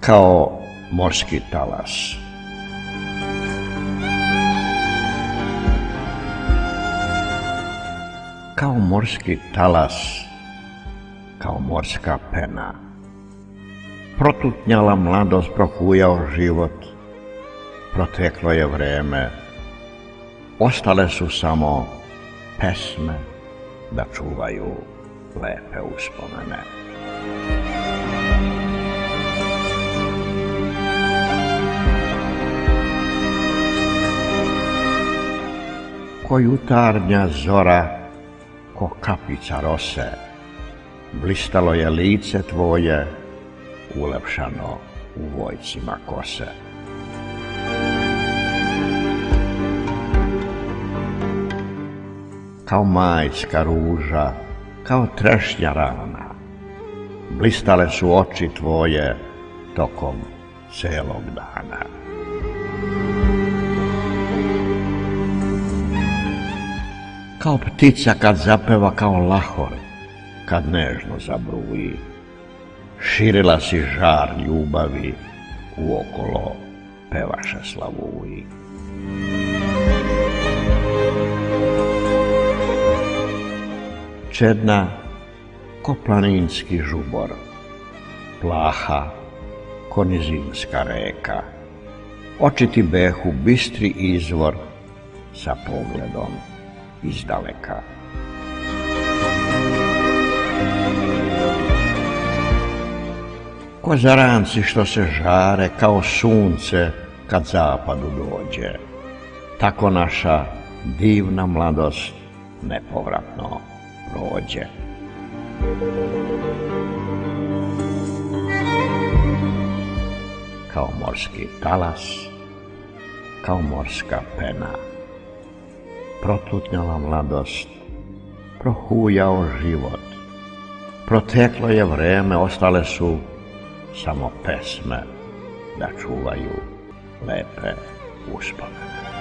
kao morski talas. Kao morski talas, kao morska pena, protutnjala mladost, prohujao život, proteklo je vreme, ostale su samo pesme da čuvaju lepe uspomene. Ko jutarnja zora, ko kapica rose, blistalo je lice tvoje, ulepšano u vojcima kose. Kao majska ruža, kao trešnja rana, blistale su oči tvoje tokom celog dana. Kao ptica kad zapeva, kao lahor kad nežno zabruji, širila si žar ljubavi, uokolo pevaše slavuji. Čedna ko planinski žubor, plaha ko nizinska reka, oči ti behu bistri izvor sa pogledom izdaleka. Ko zaranci što se žare kao sunce kad zapadu dođe, tako naša divna mladost nepovratno prođe. Kao morski talas, kao morska pena, protutnjala mladost, prohujao život, proteklo je vreme, ostale su samo pesme da čuvaju lepe uspomene.